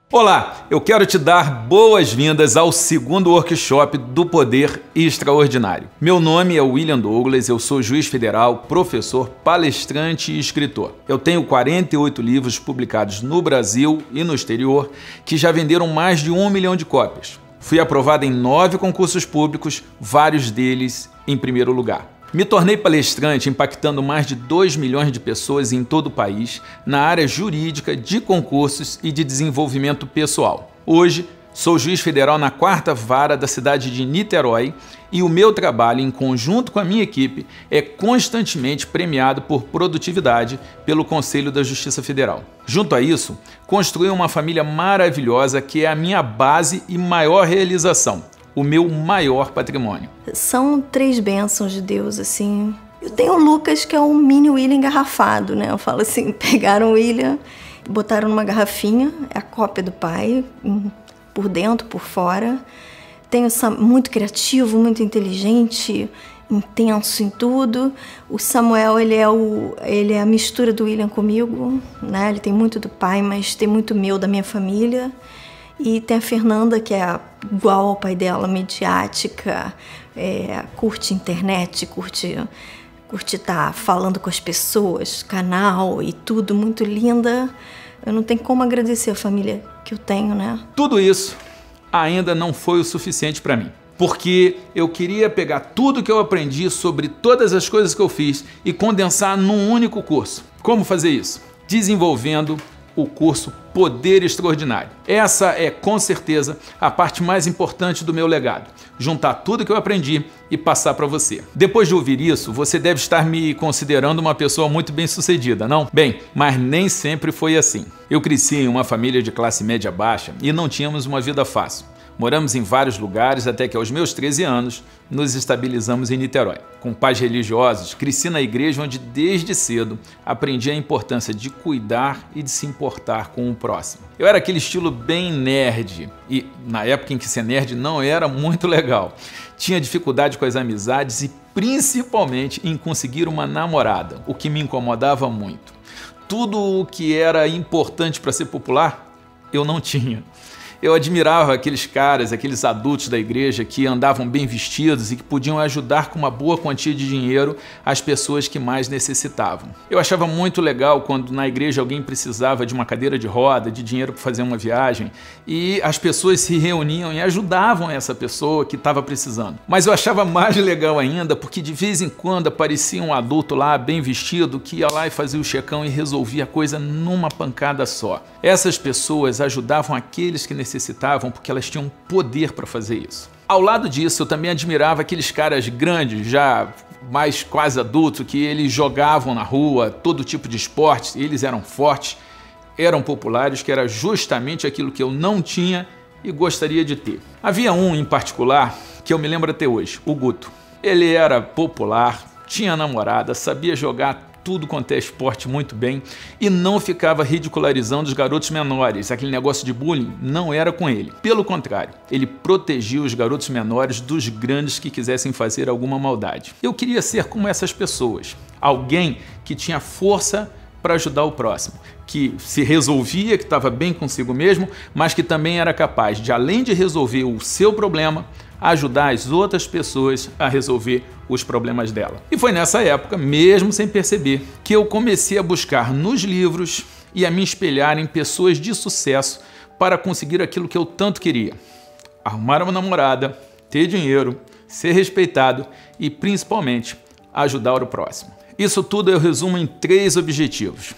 Olá, eu quero te dar boas-vindas ao segundo workshop do Poder Extraordinário. Meu nome é William Douglas, eu sou juiz federal, professor, palestrante e escritor. Eu tenho 48 livros publicados no Brasil e no exterior que já venderam mais de 1 milhão de cópias. Fui aprovado em 9 concursos públicos, vários deles em primeiro lugar. Me tornei palestrante impactando mais de 2 milhões de pessoas em todo o país na área jurídica, de concursos e de desenvolvimento pessoal. Hoje, sou juiz federal na 4ª Vara da cidade de Niterói e o meu trabalho, em conjunto com a minha equipe, é constantemente premiado por produtividade pelo Conselho da Justiça Federal. Junto a isso, construí uma família maravilhosa que é a minha base e maior realização. O meu maior patrimônio. São 3 bênçãos de Deus, assim. Eu tenho o Lucas, que é um mini William engarrafado, né? Eu falo assim, pegaram o William, botaram numa garrafinha, é a cópia do pai, por dentro, por fora. Tenho muito criativo, muito inteligente, intenso em tudo. O Samuel, ele é a mistura do William comigo, né? Ele tem muito do pai, mas tem muito meu, da minha família. E tem a Fernanda, que é igual ao pai dela, midiática, curte internet, curte estar falando com as pessoas, canal e tudo, muito linda. Eu não tenho como agradecer a família que eu tenho, né? Tudo isso ainda não foi o suficiente para mim, porque eu queria pegar tudo que eu aprendi sobre todas as coisas que eu fiz e condensar num único curso. Como fazer isso? Desenvolvendo o curso Poder Extraordinário. Essa é, com certeza, a parte mais importante do meu legado. Juntar tudo que eu aprendi e passar para você. Depois de ouvir isso, você deve estar me considerando uma pessoa muito bem-sucedida, não? Bem, mas nem sempre foi assim. Eu cresci em uma família de classe média baixa e não tínhamos uma vida fácil. Moramos em vários lugares até que aos meus 13 anos nos estabilizamos em Niterói. Com pais religiosos, cresci na igreja onde desde cedo aprendi a importância de cuidar e de se importar com o próximo. Eu era aquele estilo bem nerd e na época em que ser nerd não era muito legal. Tinha dificuldade com as amizades e principalmente em conseguir uma namorada, o que me incomodava muito. Tudo o que era importante para ser popular, eu não tinha. Eu admirava aqueles caras, aqueles adultos da igreja que andavam bem vestidos e que podiam ajudar com uma boa quantia de dinheiro as pessoas que mais necessitavam. Eu achava muito legal quando na igreja alguém precisava de uma cadeira de roda, de dinheiro para fazer uma viagem, e as pessoas se reuniam e ajudavam essa pessoa que estava precisando. Mas eu achava mais legal ainda porque de vez em quando aparecia um adulto lá bem vestido que ia lá e fazia o checão e resolvia a coisa numa pancada só. Essas pessoas ajudavam aqueles que necessitavam porque elas tinham poder para fazer isso. Ao lado disso, eu também admirava aqueles caras grandes, já mais quase adultos, que eles jogavam na rua, todo tipo de esportes, eles eram fortes, eram populares, que era justamente aquilo que eu não tinha e gostaria de ter. Havia um em particular que eu me lembro até hoje, o Guto. Ele era popular, tinha namorada, sabia jogar tudo quanto é esporte muito bem e não ficava ridicularizando os garotos menores. Aquele negócio de bullying não era com ele. Pelo contrário, ele protegia os garotos menores dos grandes que quisessem fazer alguma maldade. Eu queria ser como essas pessoas. Alguém que tinha força para ajudar o próximo, que se resolvia, que estava bem consigo mesmo, mas que também era capaz de, além de resolver o seu problema, ajudar as outras pessoas a resolver os problemas dela. E foi nessa época, mesmo sem perceber, que eu comecei a buscar nos livros e a me espelhar em pessoas de sucesso para conseguir aquilo que eu tanto queria: arrumar uma namorada, ter dinheiro, ser respeitado e, principalmente, ajudar o próximo. Isso tudo eu resumo em 3 objetivos: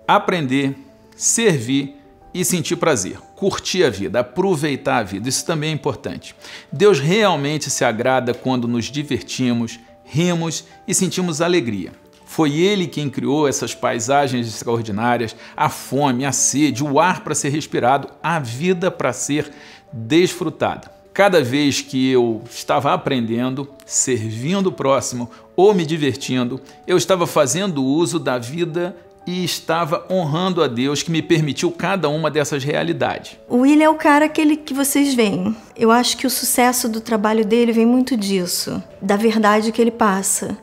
aprender, servir e sentir prazer, curtir a vida, aproveitar a vida. Isso também é importante. Deus realmente se agrada quando nos divertimos, rimos e sentimos alegria. Foi Ele quem criou essas paisagens extraordinárias, a fome, a sede, o ar para ser respirado, a vida para ser desfrutada. Cada vez que eu estava aprendendo, servindo o próximo ou me divertindo, eu estava fazendo uso da vida e estava honrando a Deus que me permitiu cada uma dessas realidades. O William é o cara que vocês veem. Eu acho que o sucesso do trabalho dele vem muito disso, da verdade que ele passa.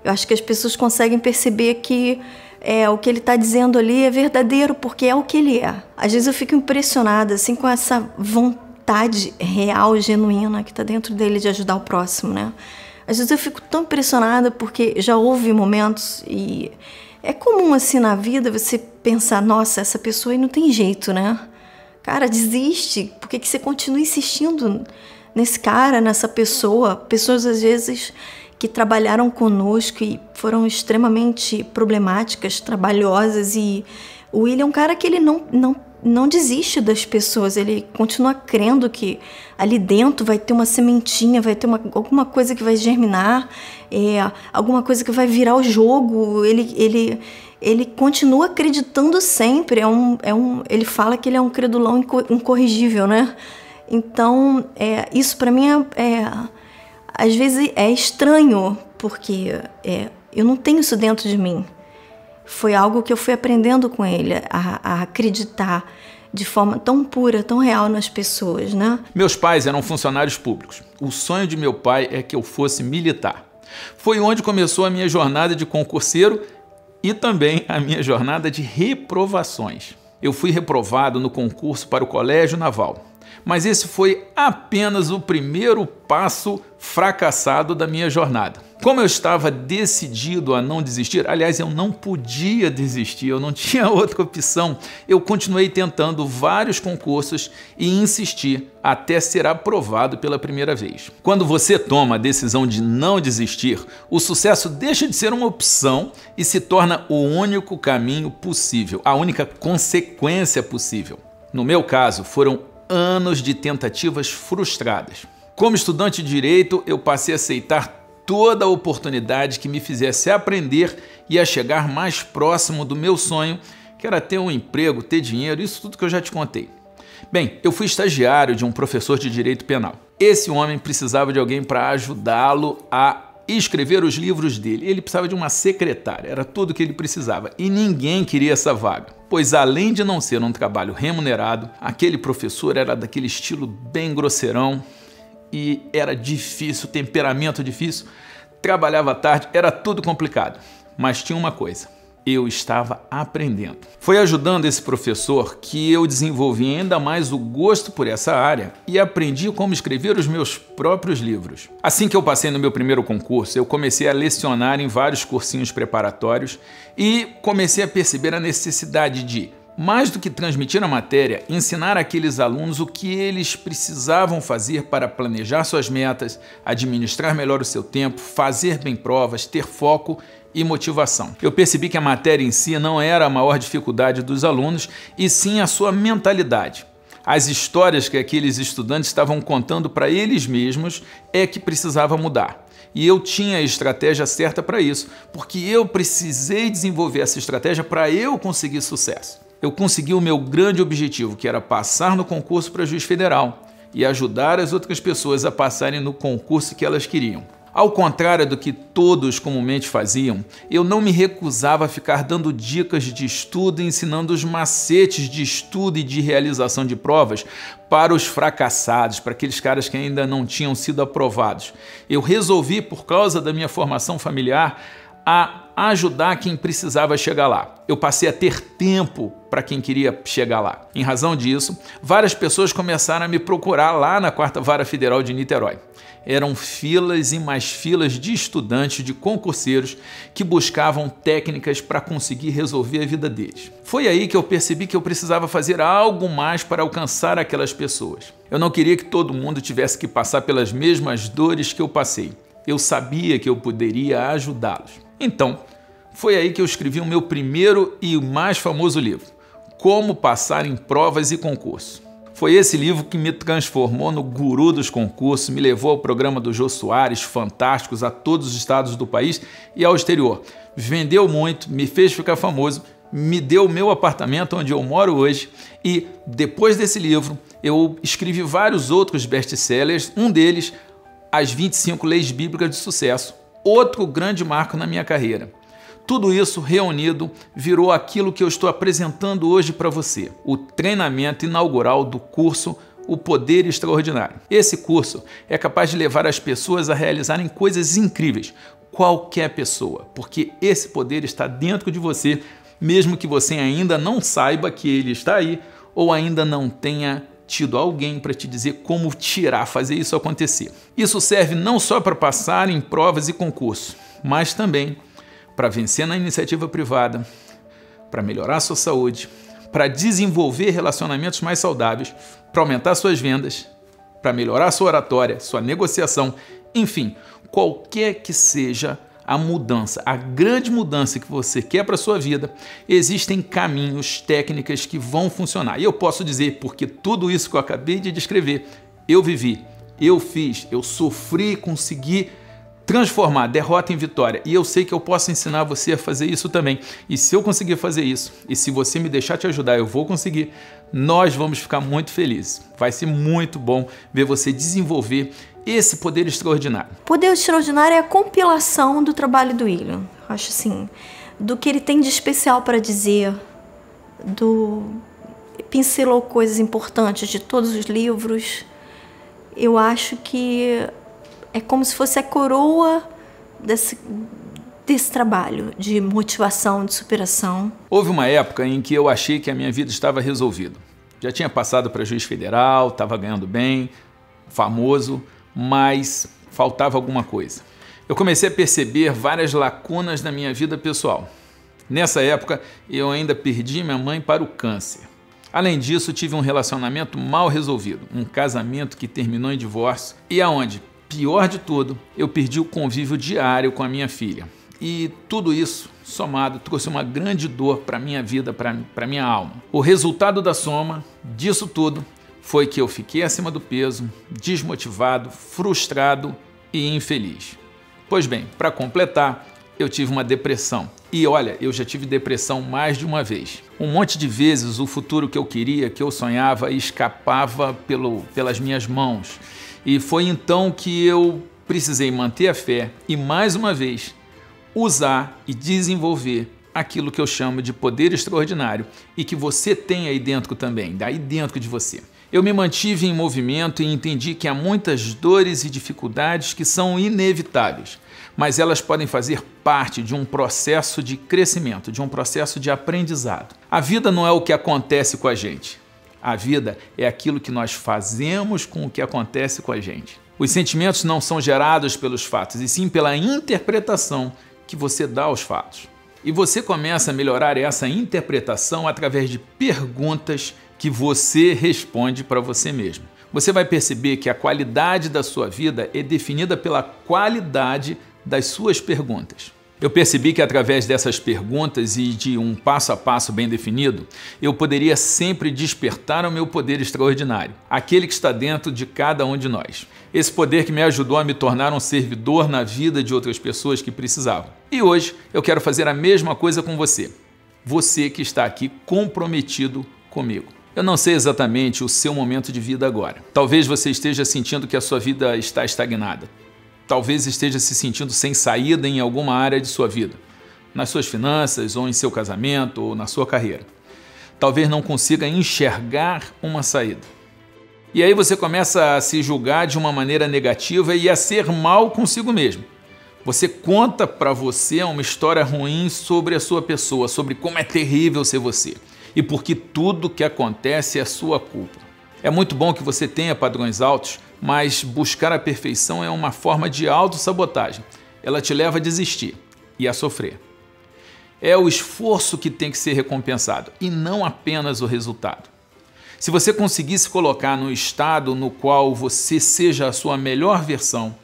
Eu acho que as pessoas conseguem perceber que o que ele está dizendo ali é verdadeiro, porque é o que ele é. Às vezes eu fico impressionada assim, com essa vontade real, genuína que está dentro dele de ajudar o próximo, né? Às vezes eu fico tão impressionada porque já houve momentos e é comum assim na vida você pensar, nossa, essa pessoa aí não tem jeito, né? Cara, desiste. Por que você continua insistindo nesse cara, nessa pessoa? Pessoas às vezes que trabalharam conosco e foram extremamente problemáticas, trabalhosas, e o William é um cara que ele não desiste das pessoas, ele continua crendo que ali dentro vai ter uma sementinha, vai ter alguma coisa que vai germinar, alguma coisa que vai virar o jogo, ele continua acreditando sempre, ele fala que ele é um credulão incorrigível, né? Então, isso para mim às vezes é estranho, porque eu não tenho isso dentro de mim. Foi algo que eu fui aprendendo com ele, a acreditar de forma tão pura, tão real nas pessoas, né? Meus pais eram funcionários públicos. O sonho de meu pai é que eu fosse militar. Foi onde começou a minha jornada de concurseiro e também a minha jornada de reprovações. Eu fui reprovado no concurso para o Colégio Naval. Mas esse foi apenas o primeiro passo fracassado da minha jornada. Como eu estava decidido a não desistir, aliás, eu não podia desistir, eu não tinha outra opção, eu continuei tentando vários concursos e insisti até ser aprovado pela primeira vez. Quando você toma a decisão de não desistir, o sucesso deixa de ser uma opção e se torna o único caminho possível, a única consequência possível. No meu caso, foram anos de tentativas frustradas. Como estudante de Direito, eu passei a aceitar toda a oportunidade que me fizesse aprender e a chegar mais próximo do meu sonho, que era ter um emprego, ter dinheiro, isso tudo que eu já te contei. Bem, eu fui estagiário de um professor de Direito Penal. Esse homem precisava de alguém para ajudá-lo a escrever os livros dele. Ele precisava de uma secretária, era tudo que ele precisava. E ninguém queria essa vaga, pois além de não ser um trabalho remunerado, aquele professor era daquele estilo bem grosseirão e era difícil, temperamento difícil, trabalhava à tarde, era tudo complicado. Mas tinha uma coisa, eu estava aprendendo. Foi ajudando esse professor que eu desenvolvi ainda mais o gosto por essa área e aprendi como escrever os meus próprios livros. Assim que eu passei no meu primeiro concurso, eu comecei a lecionar em vários cursinhos preparatórios e comecei a perceber a necessidade de, mais do que transmitir a matéria, ensinar àqueles alunos o que eles precisavam fazer para planejar suas metas, administrar melhor o seu tempo, fazer bem provas, ter foco e motivação. Eu percebi que a matéria em si não era a maior dificuldade dos alunos, e sim a sua mentalidade. As histórias que aqueles estudantes estavam contando para eles mesmos é que precisava mudar. E eu tinha a estratégia certa para isso, porque eu precisei desenvolver essa estratégia para eu conseguir sucesso. Eu consegui o meu grande objetivo, que era passar no concurso para juiz federal e ajudar as outras pessoas a passarem no concurso que elas queriam. Ao contrário do que todos comumente faziam, eu não me recusava a ficar dando dicas de estudo e ensinando os macetes de estudo e de realização de provas para os fracassados, para aqueles caras que ainda não tinham sido aprovados. Eu resolvi, por causa da minha formação familiar, a ajudar quem precisava chegar lá. Eu passei a ter tempo para quem queria chegar lá. Em razão disso, várias pessoas começaram a me procurar lá na 4ª Vara Federal de Niterói. Eram filas e mais filas de estudantes, de concurseiros que buscavam técnicas para conseguir resolver a vida deles. Foi aí que eu percebi que eu precisava fazer algo mais para alcançar aquelas pessoas. Eu não queria que todo mundo tivesse que passar pelas mesmas dores que eu passei. Eu sabia que eu poderia ajudá-los. Então, foi aí que eu escrevi o meu primeiro e mais famoso livro, Como Passar em Provas e Concursos. Foi esse livro que me transformou no guru dos concursos, me levou ao programa do Jô Soares, Fantásticos, a todos os estados do país e ao exterior. Vendeu muito, me fez ficar famoso, me deu o meu apartamento onde eu moro hoje e, depois desse livro, eu escrevi vários outros best-sellers, um deles, As 25 Leis Bíblicas de Sucesso, outro grande marco na minha carreira. Tudo isso reunido virou aquilo que eu estou apresentando hoje para você, o treinamento inaugural do curso o poder extraordinário. Esse curso é capaz de levar as pessoas a realizarem coisas incríveis, qualquer pessoa, porque esse poder está dentro de você, mesmo que você ainda não saiba que ele está aí ou ainda não tenha tido alguém para te dizer como fazer isso acontecer. Isso serve não só para passar em provas e concursos, mas também para vencer na iniciativa privada, para melhorar a sua saúde, para desenvolver relacionamentos mais saudáveis, para aumentar suas vendas, para melhorar sua oratória, sua negociação, enfim, qualquer que seja a mudança, a grande mudança que você quer para a sua vida, existem caminhos, técnicas que vão funcionar. E eu posso dizer, porque tudo isso que eu acabei de descrever, eu vivi, eu fiz, eu sofri, consegui transformar derrota em vitória. E eu sei que eu posso ensinar você a fazer isso também. E se eu conseguir fazer isso, e se você me deixar te ajudar, eu vou conseguir, nós vamos ficar muito felizes. Vai ser muito bom ver você desenvolver esse poder extraordinário. Poder extraordinário é a compilação do trabalho do William. Acho assim, do que ele tem de especial para dizer, pincelou coisas importantes de todos os livros. Eu acho que é como se fosse a coroa desse trabalho de motivação, de superação. Houve uma época em que eu achei que a minha vida estava resolvida. Já tinha passado para juiz federal, estava ganhando bem, famoso, mas faltava alguma coisa. Eu comecei a perceber várias lacunas na minha vida pessoal. Nessa época, eu ainda perdi minha mãe para o câncer. Além disso, tive um relacionamento mal resolvido, um casamento que terminou em divórcio e aonde, pior de tudo, eu perdi o convívio diário com a minha filha. E tudo isso, somado, trouxe uma grande dor para a minha vida, para a minha alma. O resultado da soma disso tudo foi que eu fiquei acima do peso, desmotivado, frustrado e infeliz. Pois bem, para completar, eu tive uma depressão. E olha, eu já tive depressão mais de uma vez. Um monte de vezes o futuro que eu queria, que eu sonhava, escapava pelas minhas mãos. E foi então que eu precisei manter a fé e, mais uma vez, usar e desenvolver aquilo que eu chamo de poder extraordinário e que você tem aí dentro também, daí dentro de você. Eu me mantive em movimento e entendi que há muitas dores e dificuldades que são inevitáveis, mas elas podem fazer parte de um processo de crescimento, de um processo de aprendizado. A vida não é o que acontece com a gente. A vida é aquilo que nós fazemos com o que acontece com a gente. Os sentimentos não são gerados pelos fatos, e sim pela interpretação que você dá aos fatos. E você começa a melhorar essa interpretação através de perguntas que você responde para você mesmo. Você vai perceber que a qualidade da sua vida é definida pela qualidade das suas perguntas. Eu percebi que através dessas perguntas e de um passo a passo bem definido, eu poderia sempre despertar o meu poder extraordinário, aquele que está dentro de cada um de nós. Esse poder que me ajudou a me tornar um servidor na vida de outras pessoas que precisavam. E hoje eu quero fazer a mesma coisa com você. Você que está aqui comprometido comigo. Eu não sei exatamente o seu momento de vida agora. Talvez você esteja sentindo que a sua vida está estagnada. Talvez esteja se sentindo sem saída em alguma área de sua vida, nas suas finanças, ou em seu casamento, ou na sua carreira. Talvez não consiga enxergar uma saída. E aí você começa a se julgar de uma maneira negativa e a ser mal consigo mesmo. Você conta para você uma história ruim sobre a sua pessoa, sobre como é terrível ser você, e porque tudo que acontece é sua culpa. É muito bom que você tenha padrões altos, mas buscar a perfeição é uma forma de autossabotagem. Ela te leva a desistir e a sofrer. É o esforço que tem que ser recompensado e não apenas o resultado. Se você conseguir se colocar no estado no qual você seja a sua melhor versão,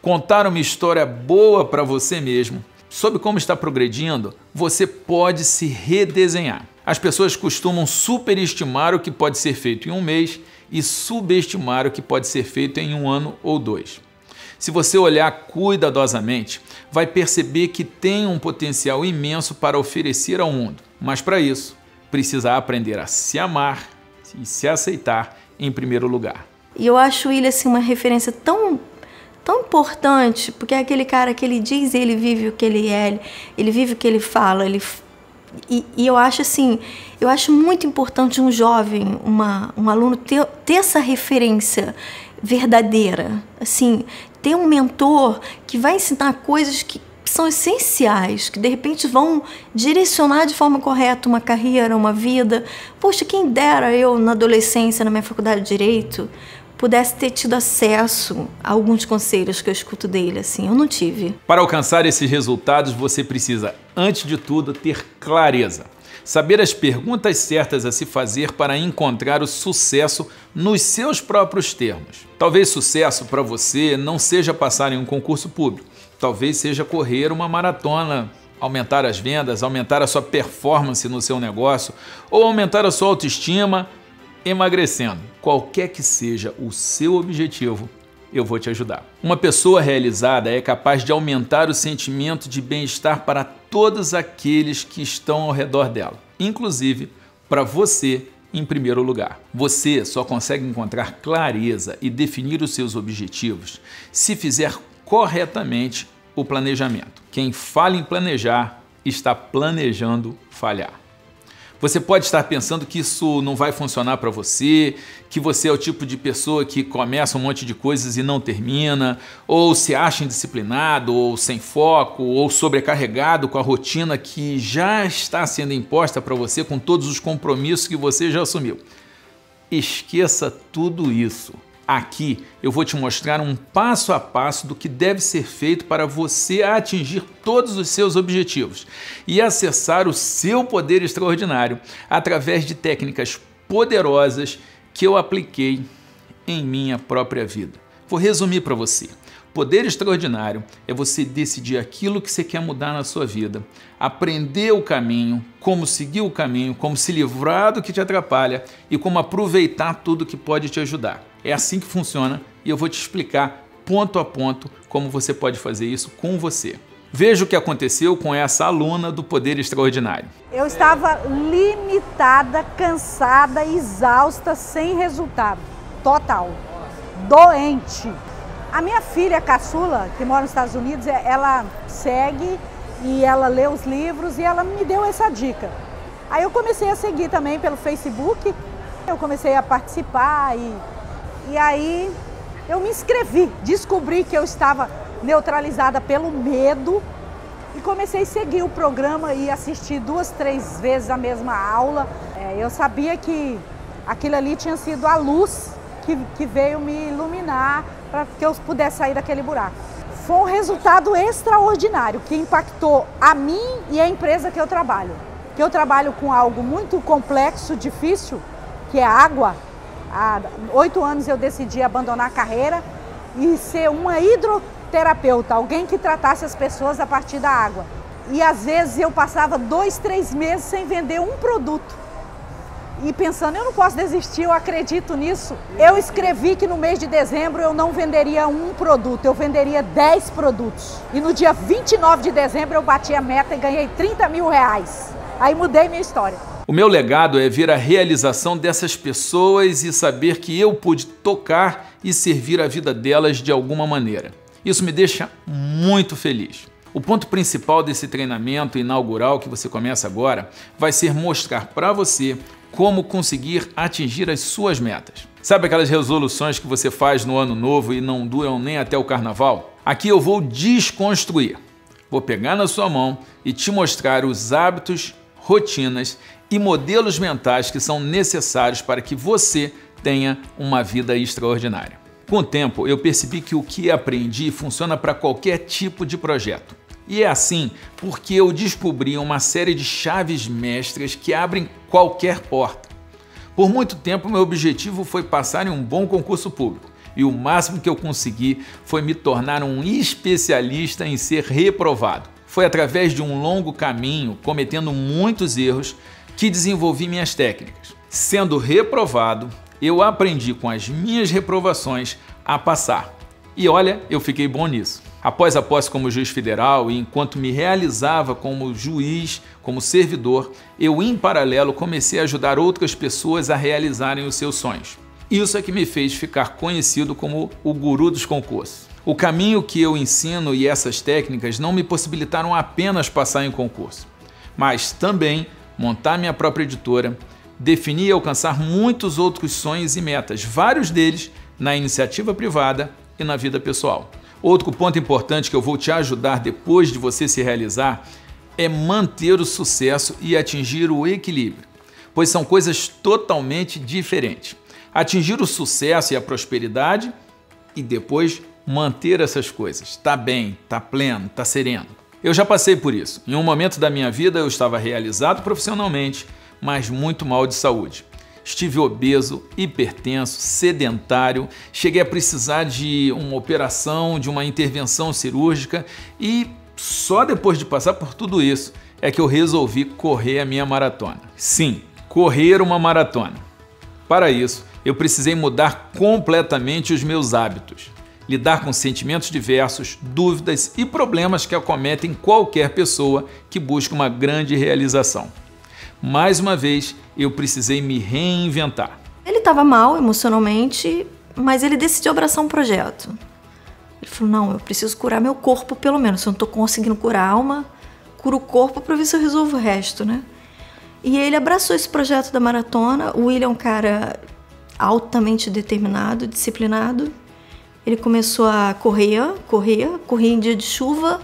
contar uma história boa para você mesmo, sobre como está progredindo, você pode se redesenhar. As pessoas costumam superestimar o que pode ser feito em um mês e subestimar o que pode ser feito em 1 ano ou 2. Se você olhar cuidadosamente, vai perceber que tem um potencial imenso para oferecer ao mundo. Mas para isso, precisa aprender a se amar e se aceitar em primeiro lugar. E eu acho ele assim, uma referência tão importante, porque é aquele cara que ele diz, ele vive o que ele é, ele vive o que ele fala, ele E eu acho assim, eu acho muito importante um jovem, um aluno ter essa referência verdadeira, assim, ter um mentor que vai ensinar coisas que são essenciais, que de repente vão direcionar de forma correta uma carreira, uma vida. Poxa, quem dera eu, na adolescência, na minha faculdade de Direito, pudesse ter tido acesso a alguns conselhos que eu escuto dele, assim, eu não tive. Para alcançar esses resultados, você precisa, antes de tudo, ter clareza. Saber as perguntas certas a se fazer para encontrar o sucesso nos seus próprios termos. Talvez sucesso para você não seja passar em um concurso público. Talvez seja correr uma maratona, aumentar as vendas, aumentar a sua performance no seu negócio ou aumentar a sua autoestima emagrecendo. Qualquer que seja o seu objetivo, eu vou te ajudar. Uma pessoa realizada é capaz de aumentar o sentimento de bem-estar para todos aqueles que estão ao redor dela, inclusive para você em primeiro lugar. Você só consegue encontrar clareza e definir os seus objetivos se fizer corretamente o planejamento. Quem fala em planejar está planejando falhar. Você pode estar pensando que isso não vai funcionar para você, que você é o tipo de pessoa que começa um monte de coisas e não termina, ou se acha indisciplinado, ou sem foco, ou sobrecarregado com a rotina que já está sendo imposta para você com todos os compromissos que você já assumiu. Esqueça tudo isso. Aqui eu vou te mostrar um passo a passo do que deve ser feito para você atingir todos os seus objetivos e acessar o seu poder extraordinário através de técnicas poderosas que eu apliquei em minha própria vida. Vou resumir para você. Poder extraordinário é você decidir aquilo que você quer mudar na sua vida, aprender o caminho, como seguir o caminho, como se livrar do que te atrapalha e como aproveitar tudo que pode te ajudar. É assim que funciona e eu vou te explicar ponto a ponto como você pode fazer isso com você. Veja o que aconteceu com essa aluna do Poder Extraordinário. Eu estava limitada, cansada, exausta, sem resultado. Total. Doente. A minha filha caçula, que mora nos Estados Unidos, ela segue e ela lê os livros e ela me deu essa dica. Aí eu comecei a seguir também pelo Facebook, eu comecei a participar e aí eu me inscrevi, descobri que eu estava neutralizada pelo medo e comecei a seguir o programa e assistir 2, 3 vezes a mesma aula. Eu sabia que aquilo ali tinha sido a luz que veio me iluminar para que eu pudesse sair daquele buraco. Foi um resultado extraordinário que impactou a mim e a empresa que eu trabalho. Que eu trabalho com algo muito complexo, difícil, que é a água. Há 8 anos eu decidi abandonar a carreira e ser uma hidroterapeuta, alguém que tratasse as pessoas a partir da água. E às vezes eu passava 2, 3 meses sem vender um produto. E pensando, eu não posso desistir, eu acredito nisso. Eu escrevi que no mês de dezembro eu não venderia um produto, eu venderia 10 produtos. E no dia 29 de dezembro eu bati a meta e ganhei 30 mil reais. Aí mudei minha história. O meu legado é ver a realização dessas pessoas e saber que eu pude tocar e servir a vida delas de alguma maneira. Isso me deixa muito feliz. O ponto principal desse treinamento inaugural que você começa agora vai ser mostrar para você como conseguir atingir as suas metas. Sabe aquelas resoluções que você faz no ano novo e não duram nem até o carnaval? Aqui eu vou desconstruir. Vou pegar na sua mão e te mostrar os hábitos, rotinas e modelos mentais que são necessários para que você tenha uma vida extraordinária. Com o tempo, eu percebi que o que aprendi funciona para qualquer tipo de projeto. E é assim porque eu descobri uma série de chaves mestras que abrem qualquer porta. Por muito tempo, meu objetivo foi passar em um bom concurso público. E o máximo que eu consegui foi me tornar um especialista em ser reprovado. Foi através de um longo caminho, cometendo muitos erros, que desenvolvi minhas técnicas. Sendo reprovado, eu aprendi com as minhas reprovações a passar. E olha, eu fiquei bom nisso. Após a posse como juiz federal e enquanto me realizava como juiz, como servidor, eu em paralelo comecei a ajudar outras pessoas a realizarem os seus sonhos. Isso é que me fez ficar conhecido como o guru dos concursos. O caminho que eu ensino e essas técnicas não me possibilitaram apenas passar em concurso, mas também montar minha própria editora, definir e alcançar muitos outros sonhos e metas, vários deles na iniciativa privada e na vida pessoal. Outro ponto importante que eu vou te ajudar depois de você se realizar é manter o sucesso e atingir o equilíbrio, pois são coisas totalmente diferentes. Atingir o sucesso e a prosperidade e depois manter essas coisas. Tá bem, tá pleno, tá sereno. Eu já passei por isso. Em um momento da minha vida eu estava realizado profissionalmente, mas muito mal de saúde. Estive obeso, hipertenso, sedentário, cheguei a precisar de uma operação, de uma intervenção cirúrgica e só depois de passar por tudo isso é que eu resolvi correr a minha maratona. Sim, correr uma maratona. Para isso, eu precisei mudar completamente os meus hábitos, lidar com sentimentos diversos, dúvidas e problemas que acometem qualquer pessoa que busca uma grande realização. Mais uma vez, eu precisei me reinventar. Ele estava mal emocionalmente, mas ele decidiu abraçar um projeto. Ele falou, não, eu preciso curar meu corpo pelo menos. Se eu não estou conseguindo curar a alma, curo o corpo para ver se eu resolvo o resto, né? E ele abraçou esse projeto da maratona. O William é um cara altamente determinado, disciplinado. Ele começou a corria em dia de chuva,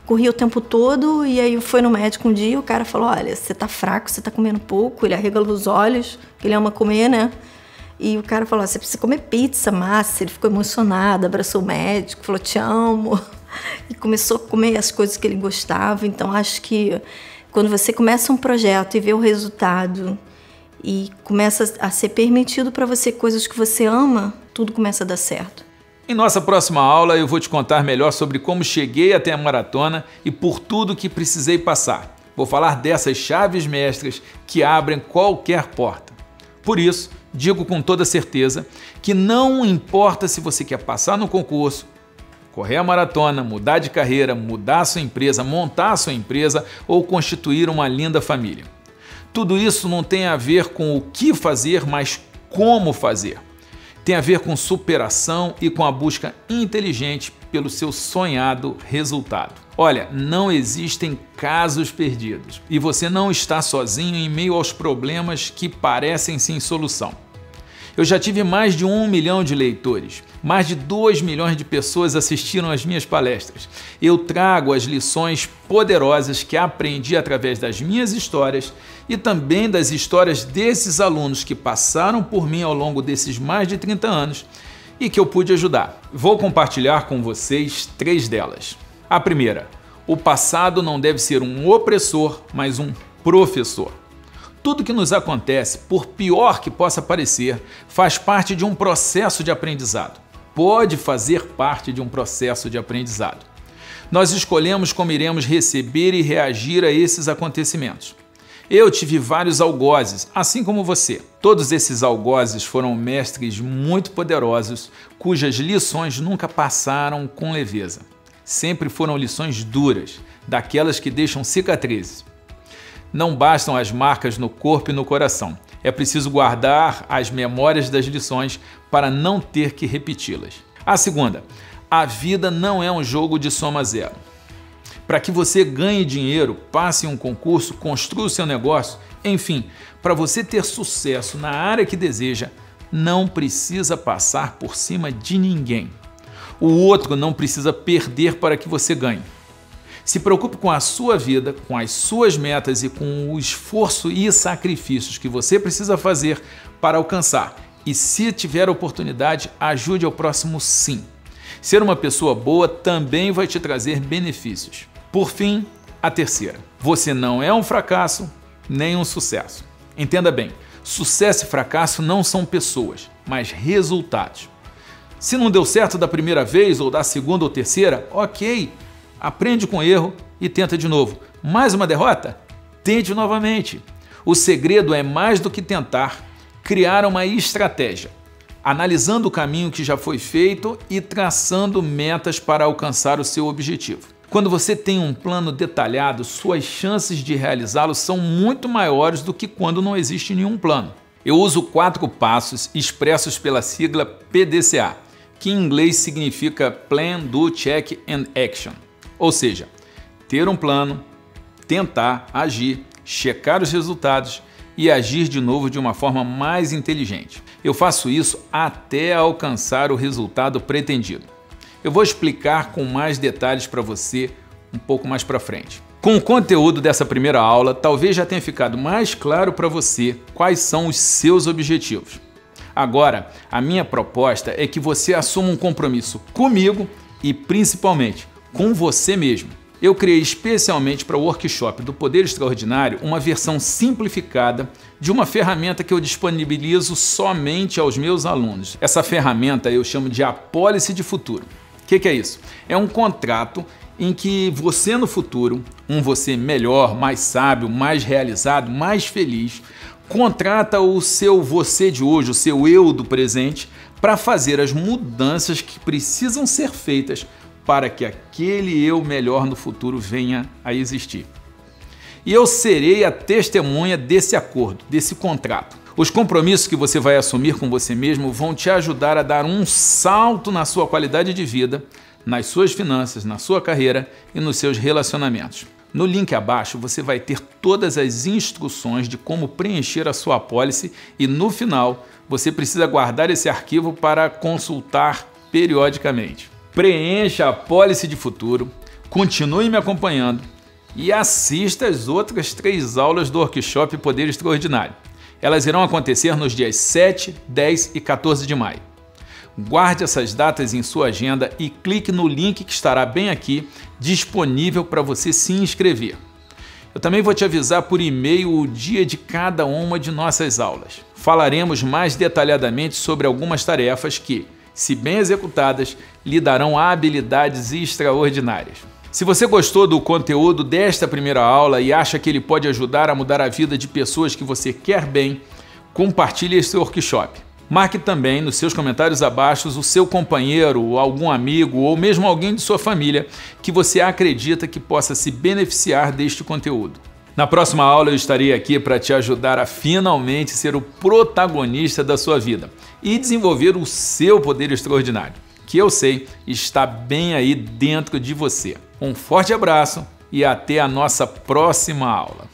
corria o tempo todo, e aí foi no médico um dia, o cara falou, olha, você tá fraco, você tá comendo pouco, ele arregalou os olhos, ele ama comer, né? E o cara falou, você precisa comer pizza, massa. Ele ficou emocionado, abraçou o médico, falou, te amo. E começou a comer as coisas que ele gostava. Então, acho que quando você começa um projeto e vê o resultado e começa a ser permitido para você coisas que você ama, tudo começa a dar certo. Em nossa próxima aula eu vou te contar melhor sobre como cheguei até a maratona e por tudo que precisei passar. Vou falar dessas chaves mestras que abrem qualquer porta. Por isso, digo com toda certeza que não importa se você quer passar no concurso, correr a maratona, mudar de carreira, mudar a sua empresa, montar a sua empresa ou constituir uma linda família. Tudo isso não tem a ver com o que fazer, mas como fazer. Tem a ver com superação e com a busca inteligente pelo seu sonhado resultado. Olha, não existem casos perdidos e você não está sozinho em meio aos problemas que parecem sem solução. Eu já tive mais de 1 milhão de leitores, mais de 2 milhões de pessoas assistiram às minhas palestras. Eu trago as lições poderosas que aprendi através das minhas histórias e também das histórias desses alunos que passaram por mim ao longo desses mais de 30 anos e que eu pude ajudar. Vou compartilhar com vocês 3 delas. A primeira, o passado não deve ser um opressor, mas um professor. Tudo que nos acontece, por pior que possa parecer, faz parte de um processo de aprendizado. Pode fazer parte de um processo de aprendizado. Nós escolhemos como iremos receber e reagir a esses acontecimentos. Eu tive vários algozes, assim como você. Todos esses algozes foram mestres muito poderosos, cujas lições nunca passaram com leveza. Sempre foram lições duras, daquelas que deixam cicatrizes. Não bastam as marcas no corpo e no coração. É preciso guardar as memórias das lições para não ter que repeti-las. A segunda, a vida não é um jogo de soma zero. Para que você ganhe dinheiro, passe em um concurso, construa o seu negócio, enfim, para você ter sucesso na área que deseja, não precisa passar por cima de ninguém. O outro não precisa perder para que você ganhe. Se preocupe com a sua vida, com as suas metas e com o esforço e sacrifícios que você precisa fazer para alcançar. E se tiver oportunidade, ajude ao próximo sim. Ser uma pessoa boa também vai te trazer benefícios. Por fim, a terceira. Você não é um fracasso, nem um sucesso. Entenda bem, sucesso e fracasso não são pessoas, mas resultados. Se não deu certo da primeira vez ou da segunda ou terceira, ok. Aprende com o erro e tenta de novo. Mais uma derrota? Tente novamente. O segredo é mais do que tentar, criar uma estratégia, analisando o caminho que já foi feito e traçando metas para alcançar o seu objetivo. Quando você tem um plano detalhado, suas chances de realizá-lo são muito maiores do que quando não existe nenhum plano. Eu uso 4 passos expressos pela sigla PDCA, que em inglês significa Plan, Do, Check and Action. Ou seja, ter um plano, tentar, agir, checar os resultados e agir de novo de uma forma mais inteligente. Eu faço isso até alcançar o resultado pretendido. Eu vou explicar com mais detalhes para você um pouco mais para frente. Com o conteúdo dessa primeira aula, talvez já tenha ficado mais claro para você quais são os seus objetivos. Agora, a minha proposta é que você assuma um compromisso comigo e principalmente com você mesmo. Eu criei especialmente para o workshop do Poder Extraordinário uma versão simplificada de uma ferramenta que eu disponibilizo somente aos meus alunos. Essa ferramenta eu chamo de apólice de futuro. O que é isso? É um contrato em que você no futuro, um você melhor, mais sábio, mais realizado, mais feliz, contrata o seu você de hoje, o seu eu do presente, para fazer as mudanças que precisam ser feitas para que aquele eu melhor no futuro venha a existir. E eu serei a testemunha desse acordo, desse contrato. Os compromissos que você vai assumir com você mesmo vão te ajudar a dar um salto na sua qualidade de vida, nas suas finanças, na sua carreira e nos seus relacionamentos. No link abaixo você vai ter todas as instruções de como preencher a sua apólice e no final você precisa guardar esse arquivo para consultar periodicamente. Preencha a apólice de futuro, continue me acompanhando e assista as outras 3 aulas do workshop Poder Extraordinário. Elas irão acontecer nos dias 7, 10 e 14 de maio. Guarde essas datas em sua agenda e clique no link que estará bem aqui, disponível para você se inscrever. Eu também vou te avisar por e-mail o dia de cada uma de nossas aulas. Falaremos mais detalhadamente sobre algumas tarefas que, se bem executadas, lhe darão habilidades extraordinárias. Se você gostou do conteúdo desta primeira aula e acha que ele pode ajudar a mudar a vida de pessoas que você quer bem, compartilhe esse workshop. Marque também nos seus comentários abaixo o seu companheiro, algum amigo ou mesmo alguém de sua família que você acredita que possa se beneficiar deste conteúdo. Na próxima aula eu estarei aqui para te ajudar a finalmente ser o protagonista da sua vida e desenvolver o seu poder extraordinário, que eu sei está bem aí dentro de você. Um forte abraço e até a nossa próxima aula.